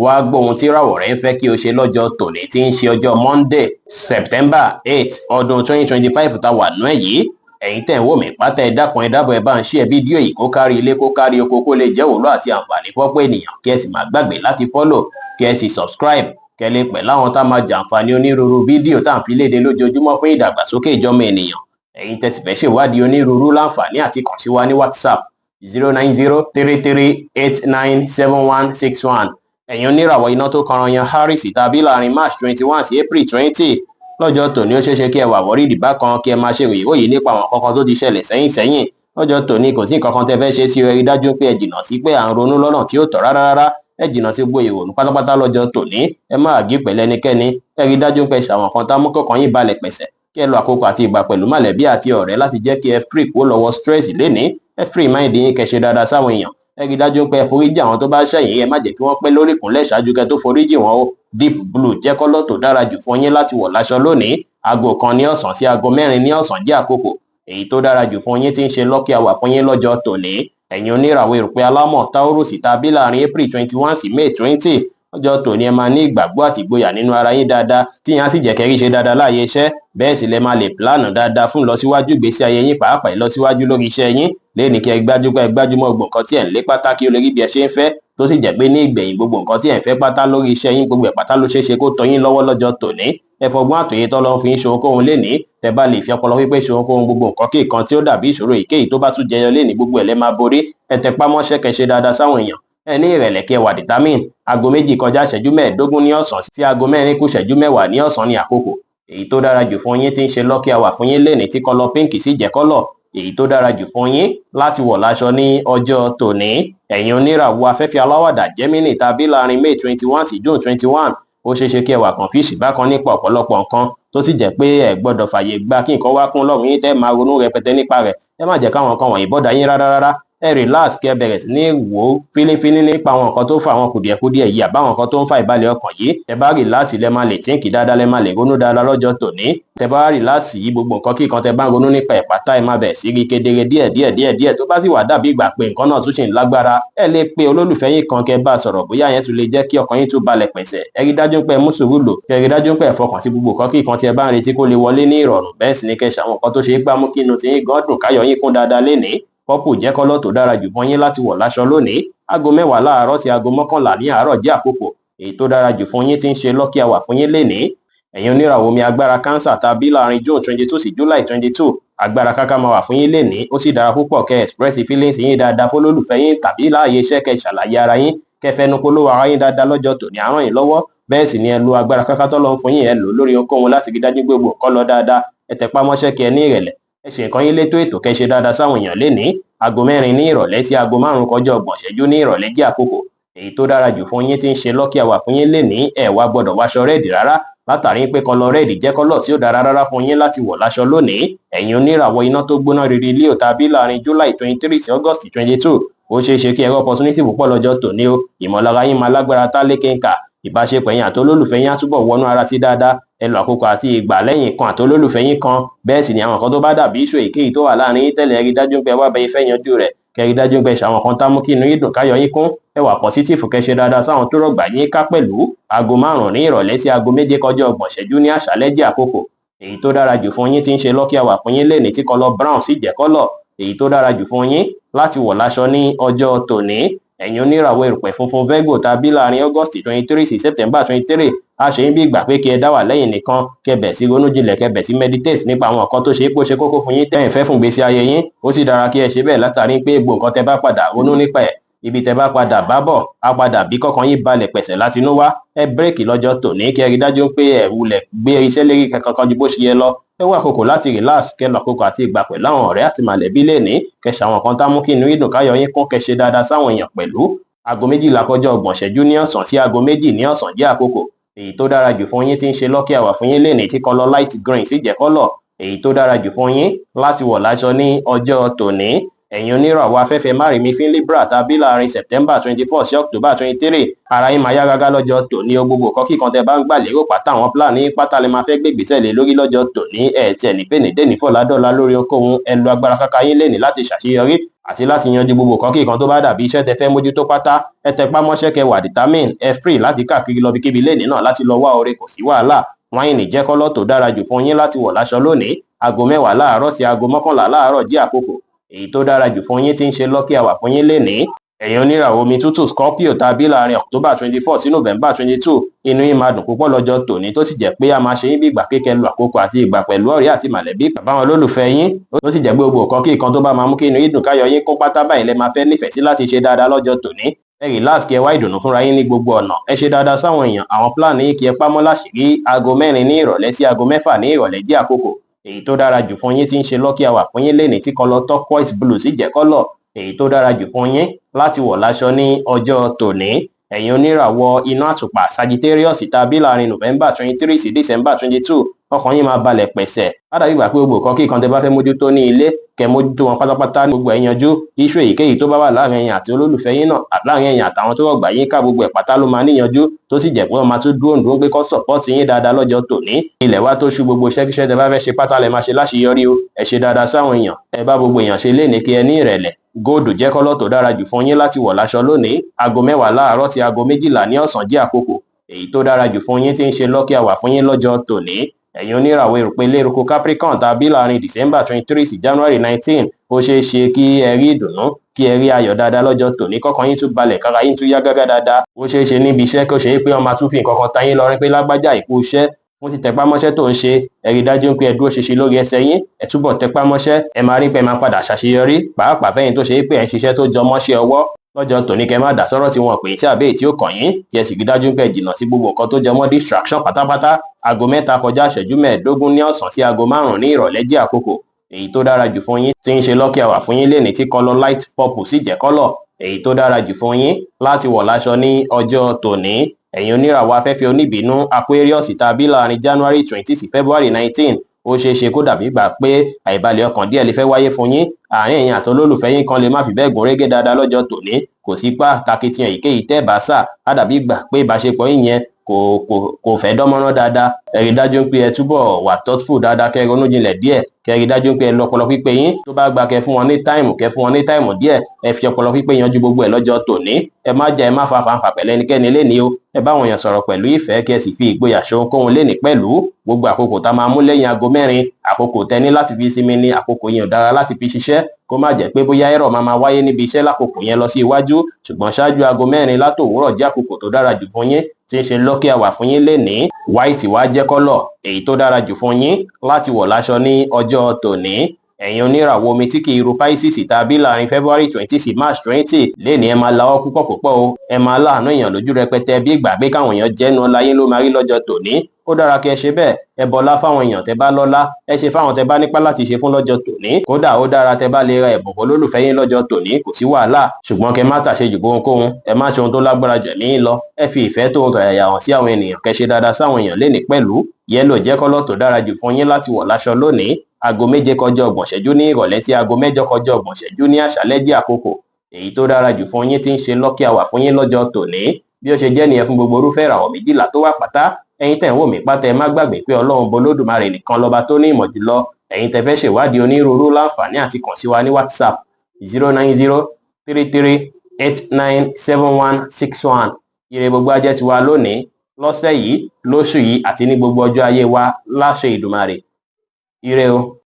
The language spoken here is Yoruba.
wá gbóhun tí ìràwọ̀ rẹ̀ ń fẹ́ kí o ṣe lọ́jọ́ tòní tí ń ṣe ọjọ́ Monday September 8 ọdún 2025 tá wà nú ẹ̀ yìí. Ẹ̀yin tẹ́ ń wò mí pátá ẹ dákun ẹ dábọ̀ ẹ bá ń share fídíò yìí kó kárí ilé kó kárí oko kó lè jẹ́ òwúlò àti àǹfààní fọ́pọ̀ ènìyàn, kí ẹ sì má gbàgbé láti follow kí ẹ sì subscribe kẹ́ lè pẹ̀ láwọn tá máa jàǹfààní onírúurú fídíò tá à ń fi léde lójoojúmọ́ fún ìdàgbàsókè ìjọmọ ènìyàn. Ẹ̀yin tẹ́ sì fẹ́ ṣèwádìí onírúurú láǹfààní àti kàn sí wa ní WhatsApp 09033897161. Ẹ̀yin oníràwọ̀ iná tó kanran yan Aries tàbí láàrin March 21 sí April 20 lọ́jọ́ tòní ó ṣeéṣe kí ẹ wà wọ́rí ìdìbà kan kí ẹ máa ṣe òyìnbó nípa àwọn kankan tó ti ṣẹlẹ̀ sẹ́yìn lọ́jọ́ tòní kò sí nǹkan kan tẹ́ fẹ́ ṣe sí ẹ rí dájú pé ẹ jìnnà sí pé à ń ronú lọ́nà tí ó tọ́ rárá ẹ jìnnà sí gbogbo ìrònú pátápátá lọ́jọ́ tòní ẹ má àgí pẹ̀lẹ́ ẹnikẹ́ni ẹ rí dájú pé ṣàwọn kan tá mú kọ̀ọ̀kan yín balẹ̀ pẹ̀sẹ̀ kí ẹ lo àkókò àti ìgbà pẹ̀lú mọ̀lẹ́bí àti ọ̀rẹ́ láti jẹ́ kí ẹ free kó lọ́wọ́ stress lénìí ẹ free mind yín kẹ́ ṣe dáadáa sáwọn èèyàn ẹ rí dájú pé ẹ foríjì àwọn tó bá ṣẹ̀yìn ẹ má jẹ́ kí wọ́n pẹ́ lórí ìkúnlẹ̀ ṣáájú kẹ́ tó foríjì wọn o. Deep blue jẹ́ kọ́lọ̀ tó dára jù fún yín láti wọ̀ láṣọ lónìí. Aago 1 ní ọ̀sán sí aago 4 ní ọ̀sán jẹ́ àkókò èyí tó dára jù fún yín tí ń ṣe lucky hour fún yín lọ́jọ́ tòní. Ẹ̀yin oníràwọ̀ erùpẹ̀ alámọ̀ Taurus tàbí láàrin April 21 sí May 20 lọ́jọ́ tòní ẹ máa ní ìgbàgbọ́ àti ìgboyà nínú ara yín dáadáa tí yín á sì jẹ́ kẹ́rí ṣe dáadáa láàyè iṣẹ́ bẹ́ẹ̀ sì lẹ máa lè pílánù dáadáa fún ìlọsíwájú ìgbésí ayé yín pàápàá ìlọsíwájú lórí iṣẹ́ yín lẹ́ni kí ẹ gbájúmọ́ gbogbo nǹkan tí ẹ̀ ń lé pátá kí o lè rí bí ẹ ṣe ń fẹ́ tó sì jẹ́ pé ní ìgbẹ̀yìn gbogbo nǹkan tí ẹ̀ ń fẹ́ pátá lórí iṣẹ́ yín gbogbo ẹ̀ pátá ló ṣeé ṣe kó tọ́ yín lọ́wọ́ lọ́jọ́ tòní. Ẹ fọgbọ́n àtòyé tọ́lọ́ fi ń ṣe ohunkóhun lénìí tẹ́ bá lè fi ọpọlọ pípé ṣe ohunkóhun gbogbo nǹkan kí nǹkan tí ó dàbí ìṣòro èyíkéyìí tó bá tún jẹyọ lénìí gbogbo ẹ̀ lẹ́ máa borí. Ẹ tẹpá mọ́ṣẹ́ kẹ́ ṣe dáadáa sáwọn èèyàn ẹ ní ìrẹ̀lẹ̀ kí ẹ wà determine. Aago 2 kọjá ìṣẹ́jú 15 ní ọ̀sán sí aago 4 kù ìṣẹ́jú 10 ní ọ̀sán ní àkókò èyí tó dára jù fún yín tí ń ṣe lucky hour fún yín lénìí tí kọlọ pink sì jẹ́ kọ́lọ̀ èyí tó dára jù fún yín láti wọ̀ láṣọ ní ọjọ́ tòní. Ẹ̀yin oníràwọ̀ afẹ́fẹ́ aláwàdà Gemini tàbí láàrin May 21 sí June 21 ó ṣeéṣe kí ẹ wà confuse bákan nípa ọ̀pọ̀lọpọ̀ nǹkan tó sì jẹ́ pé ẹ gbọ́dọ̀ fàyè gba kí nǹkan wá kún lọ́rùn yín tẹ́ máa ronú rẹpẹtẹ nípa rẹ̀ ẹ má jẹ́ káwọn nǹkan wọ̀nyí bọ́dà yín rárá ẹ relax kí ẹ bẹ̀rẹ̀ sí ní wò ó fínífíní nípa àwọn nǹkan tó fa àwọn kùdìẹ̀kudiẹ yìí àbáwọn nǹkan tó ń fa ìbàlẹ̀ ọkàn yìí ẹ bá relax lẹ máa lè tíǹkì dáadáa lẹ máa lè ronú dáadáa lọ́jọ́ tòní tẹ bá relax yìí gbogbo nǹkan kí nǹkan tẹ bá ń ronú nípa ẹ̀ pátá ẹ máa bẹ̀ sí rí kedere díẹ̀ tó bá sì wà dàbí ìgbà pé nǹkan náà tún ṣì ń lágbára ẹ lè pe olólùfẹ́ yín kan kẹ bá sọ̀rọ̀ bóyá yẹn tún lè jẹ́ kí ọkàn yín tún balẹ̀ pẹ̀sẹ̀ ẹ rí dájú pé ẹ mú sùúrù lò ẹ rí dájú pé ẹ fọkàn sí gbogbo nǹkan kí nǹkan tí ẹ bá ń retí kó lè wọlé ní ìrọ̀rùn bẹ́ẹ̀ sì ni kẹ́ ṣàwọn nǹkan tó ṣe é gbámú kí inú tí yín gan dùn káyọ̀ yín kún dáadáa lénìí. Pọ́pù jẹ́ kọ́lọ̀ tó dára jù fún yín láti wọ̀ láṣọ lónìí. Aago 10 láàárọ̀ sí aago 11 ní àárọ̀ jẹ́ àkókò èyí tó dára jù fún yín tí ń ṣe lucky hour fún yín lénìí. Ẹ̀yin oníràwọ̀ omi agbára Cancer tàbí láàrin June 22 sí July 22 agbára káká máa wà fún yín lénìí ó sì dára púpọ̀ kẹ́ express feelings yín dáadáa fólólùfẹ́ yín tàbí láàyè iṣẹ́ kẹ́ ṣàlàyé ara yín kẹ́ fẹnu polówó ara yín dáadáa lọ́jọ́ tòní àrán yín lọ́wọ́ bẹ́ẹ̀ sì ni ẹ lo agbára káká tọ́lọ́ fún yín ẹ lò lórí ohunkóhun láti rí dájú gbogbo nǹkan lọ dáadáa ẹ tẹpá mọ́ṣẹ́ kí ẹ ní ìrẹ̀lẹ̀ ẹ ṣe nǹkan yín létò ètò kẹ́ ṣe dáadáa sáwọn èèyàn lénìí. Aago 4 ní ìrọ̀lẹ́ sí aago 5 kọjá 30 ìṣẹ́jú ní ìrọ̀lẹ́ jẹ́ àkókò èyí tó dára jù fún yín tí ń ṣe lucky hour fún yín lénìí ẹ wá gbọ́dọ̀ wáṣọ rẹ́ẹ̀dì rárá látàrí pé kọlọ rẹ́ẹ̀dì jẹ́ kọ́lọ̀ tí ó dára rárá fún yín láti wọ̀ láṣọ lónìí. Ẹ̀yin oníràwọ̀ iná tó gbóná riri Leo tàbí láàrin July 23 sí August 22 ó ṣeéṣe kí ẹ rí opportunity púpọ̀ lọ́jọ́ tòní o ìmọ̀lára yín máa lágbára tálékèǹkà ìbáṣepọ̀ yín àti olólùfẹ́ yín á túbọ̀ wọnú ara sí dáadáa ẹ lo àkókò àti ìgbà lẹ́yìn kan àti olólùfẹ́ yín kan bẹ́ẹ̀ sì ni àwọn kan tó bá dàbí ìṣó èyíkéyìí tó wà láàrin yín tẹ́lẹ̀ rí dájú pé wá bẹ ifẹ́ yanjú rẹ̀ kẹrí dájú pé ṣàwọn kan tá mú kí inú yín dùn káyọ̀ yín kún ẹ wà positive kẹ́ ṣe dáadáa sáwọn tó rọ̀gbà yín ká pẹ̀lú. Aago 5 ní ìrọ̀lẹ́ sí aago 7 kọjá 30 ìṣẹ́jú ní àṣálẹ́ jẹ́ àkókò èyí tó dára jù fún yín tí ń ṣe lucky hour fún yín lénìí tí kọlọ brown sì jẹ́ kọ́lọ̀ èyí tó dára jù fún yín láti wọ̀ láṣọ ní ọjọ́ tòní. Ẹ̀yin oníràwọ̀ erùpẹ̀ funfun Virgo tàbí láàrin August 23 sí September 23 a ṣe ń bí ìgbà pé kí ẹ dá wà lẹ́yìn nìkan kẹ́ bẹ̀ sí ronú jinlẹ̀ kẹ́ bẹ̀ sí meditate nípa àwọn nǹkan tó ṣe é pé ó ṣe kókó fún yín tẹ́yìn fẹ́ fún ìgbésí ayé yín ó sì dára kí ẹ ṣe bẹ́ẹ̀ látàrí pé gbogbo nǹkan tẹ́ bá padà ronú nípa ẹ̀ ibi tẹ́ bá padà bá bọ̀ á padà bí kọ́kàn yín balẹ̀ pẹ̀sẹ̀ láti inú wá ẹ bírèkì lọ́jọ́ tòní kí ẹ rí dájú pé ẹ wulẹ̀ gbé iṣẹ́ lérí kankan ju bó ṣe yẹ lọ ẹ wá àkókò láti relax kẹ́ lọ àkókò àti ìgbà pẹ̀lú àwọn ọ̀rẹ́ àti màlẹ́bí lénìí kẹ́ ṣàwọn kan tá mú kí inú yín dùn káyọ̀ yín kún kẹ́ ṣe dáadáa sáwọn èèyàn pẹ̀lú. Aago 12 kọjá 30 ìṣẹ́jú ní ọ̀sán sí aago 2 ní ọ̀sán jẹ́ àkókò èyí tó dára jù fún yín tí ń ṣe lucky hour fún yín lénìí tí kọlọ light green sì jẹ́ kọ́lọ̀ èyí tó dára jù fún yín láti wọ̀ láṣọ ní ọjọ́ tòní. Ẹ̀yin oníràwọ̀ afẹ́fẹ́ márìmí fún Libra tàbí láàrin September 24 sí October 23 ara yín máa yá gágá lọ́jọ́ tòní o. Gbogbo nǹkan kíkan tẹ bá ń gbà lérò pátá àwọn plan ní pátá lè máa fẹ́ gbé ìgbésẹ̀ lé lórí lọ́jọ́ tòní. Tiẹ̀ ní pé ní dé ní fọ̀ládọ́lá lórí ohunkóhun. Ẹ lo agbára káká yín lénìí láti ṣàṣeyọrí àti láti yanjú gbogbo nǹkan kíkan tó bá dàbí iṣẹ́ tẹ fẹ́ mójútó pátá. Ẹ tẹpá mọ́ṣẹ́ kẹ́ wà determine, ẹ free láti káàkiri lọ bíkíbi lénìí náà láti lọ wá oore, kò sí wàhálà. Wáìnì jẹ́ kọ́lọ̀ tó dára jù fún yín láti wọ̀ láṣọ lónìí. Aago 10 láàárọ̀ sí aago 11 láàárọ̀ jẹ́ àkókò èyí tó dára jù fún yín tí ń ṣe lucky hour fún yín lénìí. Ẹ̀yin oníràwọ̀ omi tútù Scorpio tàbí láàrin October 24 sí November 22, inú yín máa dùn púpọ̀ lọ́jọ́ tòní tó sì jẹ́ pé a máa ṣe yín bí ìgbà kékeré lu àkókò àti ìgbà pẹ̀lú ọ̀rẹ́ àti mọ̀lẹ́bí bàbá wọn lólùfẹ́ yín. Ó sì jẹ́ pé gbogbo nǹkan kíkan tó bá máa mú kí inú yín dùn káyọ̀ yín kún pátá báyìí lẹ máa fẹ́ nífẹ̀ẹ́ sí láti ṣe dáadáa lọ́jọ́ tòní. Ẹ relax kí ẹ wá ìdùnnú fúnra yín ní gbogbo ọ̀nà. Ẹ ṣe dáadáa sáwọn èèyàn, àwọn plan yín kí ẹ pamọ́ láṣìírí. Aago 4 ní ìrọ̀lẹ́ sí aago 6 ní ìrọ̀lẹ́ jẹ́ àkókò èyí tó dára jù fún yín tí ń ṣe lucky hour fún yín lénìí tí kọ́lọ̀ turquoise blue sì jẹ́ kọ́lọ̀ èyí tó dára jù fún yín láti wọ̀ láṣọ ní ọjọ́ tòní. Ẹ̀yin oníràwọ̀ iná àtùpà Sagittarius tàbí láàrin November 23 sí December 22, ọkàn yín máa balẹ̀ pẹ̀sẹ̀. Ládàbí ìgbà pé gbogbo nǹkan kíkan tẹ bá fẹ́ mójútó ní ilé kẹ́ mójútó wọn pátápátá ní gbogbo ẹ̀ yanjú. Iṣu èyíkéyìí tó bá wà láàrin ẹ̀yin àti olólùfẹ́ yín náà láàrin ẹ̀yin àtàwọn tó rọ̀gbà yín ká gbogbo ẹ̀ pátá ló máa níyanjú tó sì jẹ́ pé wọ́n máa tún dúró pé kó support yín dáadáa lọ́jọ́ tòní. Ilẹ̀ wa tó ṣú, gbogbo iṣẹ́kíṣẹ́ tẹ bá fẹ́ ṣe pátá lẹ máa ṣe láṣeyọrí o. Ẹ ṣe dáadáa sáwọn èèyàn, ẹ bá gbogbo èèyàn ṣe lénìí kí ẹ ní ìrẹ̀lẹ̀. Góòdù jẹ́ kọ́lọ̀ tó dára jù fún yín láti wọ̀ láṣọ lónìí. Aago 10 láàárọ̀ sí aago 12 ní ọ̀sán jẹ́ àkókò èyí tó dára jù fún yín tí ń ṣe lucky hour fún yín lọ́jọ́ tòní. Ẹ̀yin oníràwọ̀ erùpẹ̀ eruku Capricorn tàbí láàrin December 23 sí January 19, ó ṣeé ṣe kí ẹ rí ìdùnnú, kí ẹ rí ayọ̀ dáadáa lọ́jọ́ tòní, kọ́kàn yín tún balẹ̀, kára yín tún yá gágá dáadáa. Ó ṣeé ṣe níbi iṣẹ́ kó ṣe pé wọ́n máa tún fi nǹkan kan ta yín lọ́rẹ́ pé lágbájá ìkú iṣẹ́ fún ti tẹpá mọ́ṣẹ́ tó ń ṣe. Ẹ rí dájú pé ẹ dúró ṣinṣin lórí ẹsẹ̀ yín, ẹ túbọ̀ tẹpá mọ́ṣẹ́, ẹ máa rí pé ẹ máa padà ṣàṣeyọrí. Pàápàá fẹ́yìn tó ṣe pé ẹ ń ṣiṣẹ́ tó jọ mọ́ṣẹ́ ọwọ́ lọ́jọ́ tòní, kẹ́ má dá sọ́rọ̀ tí wọ́n pè tí àbẹ́ tí ó kàn yín, kí ẹ sì rí dájú pé ẹ jìnnà sí gbogbo nǹkan tó jẹ mọ́ distraction pátápátá. Aago 3 kọjá ìṣẹ́jú 15 ní ọ̀sán sí aago 5 ní ìrọ̀lẹ́ jẹ́ àkókò èyí tó dára jù fún yín tí ń ṣe lucky hour fún yín lénìí tí kọ́lọ̀ light purple sì jẹ́ kọ́lọ̀ èyí tó dára jù fún yín láti wọ̀ láṣọ ní ọjọ́ tòní. Ẹ̀yin oníràwọ̀ afẹ́fẹ́ oníbínú Aquarius tàbí láàrin January 20 sí February 19, ó ṣeé ṣe kó dàbí gbà pé àìbalẹ̀ ọkàn díẹ̀ lè fẹ́ wáyé fún yín. Àárín ẹ̀yin àti olólùfẹ́ yín kan lè má fi bẹ́ẹ̀ gún régé dáadáa lọ́jọ́ tòní. Kò sí pàtàkì tiẹ̀ èyíkéyìí tẹ́ bá sà á dàbí gbà pé ìbáṣepọ̀ yín yẹn kò fẹ́ dánmọ́rán dáadáa. Ẹ rí dájú pé ẹ túbọ̀ wà thoughtful dáadáa, kẹ́ ronú jinlẹ̀ díẹ̀, kẹ́ rí dájú pé ẹ lọ ọpọlọ pípé yín. Tó bá gba kẹ́ fún wọn ní táìmù díẹ̀, ẹ fi ọpọlọ pípé yanjú gbogbo ẹ̀ lọ́jọ́ tòní. Ẹ má jẹ́ ẹ má fa fàǹfà pẹ̀lú ẹnikẹ́ni lénìí o. Ẹ bá àwọn èèyàn sọ̀rọ̀ pẹ̀lú ìfẹ́, kí ẹ sì fi ìgboyà ṣe ohunkóhun lénìí pẹ̀lú. Gbogbo àkókò tá máa mú lẹ́yìn aago 4, àkókò tẹ́ ní láti fi sinmi ni, àkókò yẹn ò dára láti fi ṣiṣẹ́. Kó má jẹ́ pé bóyá ẹ̀rọ máa wáyé níbi iṣẹ́ lákòókò yẹn lọ sí iwájú, ṣùgbọ́n ṣáájú aago 4 látòwúrọ̀ jẹ́ àkókò tó dára jù fún yín tí ń ṣe lucky hour fún yín lénìí. White wá jẹ́ kọ́lọ̀ èyí tó dára jù fún yín láti wọ̀ láṣọ ní ọjọ́ tòní. Ẹ̀yin oníràwọ̀ omi tí kì í ru Pisces tàbí láàrin February 20 sí March 20, lénìí ẹ máa lawọ́ púpọ̀ o. Ẹ máa láàánú èèyàn lójú rẹpẹtẹ bí ìgbà pé káwọn èèyàn jẹ́nu láyé ló máa rí lọ́jọ́ tòní. Ó dára kí ẹ ṣe bẹ́ẹ̀. Ẹ bọlá fáwọn èèyàn tẹ́ bá lọ́lá, ẹ ṣe fáwọn tẹ́ bá nípá láti ṣe fún lọ́jọ́ tòní. Kódà ó dára tẹ́ bá lè ra ẹ̀bùn fún olólùfẹ́ yín lọ́jọ́ tòní, kò sí wàhálà. Ṣùgbọ́n kẹ́ má tàṣejù bóhunkóhun, ẹ má ṣe ohun tó lágbára jù ẹ̀mí yín lọ. Ẹ fi ìfẹ́ tó rẹ̀yà hàn sí àwọn ènìyàn, kẹ́ ṣe dáadáa sáwọn èèyàn lénìí pẹ̀lú. Yẹ́lò jẹ́ kọ́lọ̀ tó dára jù fún yín láti wọ̀ láṣọ lónìí. Aago 7 kọjá 30 ìṣẹ́jú ní ìrọ̀lẹ́ sí aago 8 kọjá 30 ìṣẹ́jú ní àṣálẹ́ jẹ́ àkókò èyí tó dára jù fún yín tí ń ṣe lucky hour fún yín lọ́jọ́ tòní. Bí ó ṣe jẹ́ nìyẹn fún gbogbo irúfẹ́ ìràwọ̀ 12 tó wà pátá. Ẹ̀yin tẹ́ ń wò mí pátá, ẹ má gbàgbé pé Ọlọ́run Olódùmarè nìkan lọ́ba tó ní ìmọ̀ jùlọ. Ẹ̀yin tẹ́ fẹ́ ṣèwádìí onírúurú láǹfààní àti kàn sí wa ní WhatsApp 09033897161. Ire gbogbo ajẹ́ tiwa lónìí, lọ́sẹ̀ yìí, lóṣù yìí àti ní gbogbo ọjọ́ ayé wa láṣẹ Ìdùmarè. Ire o.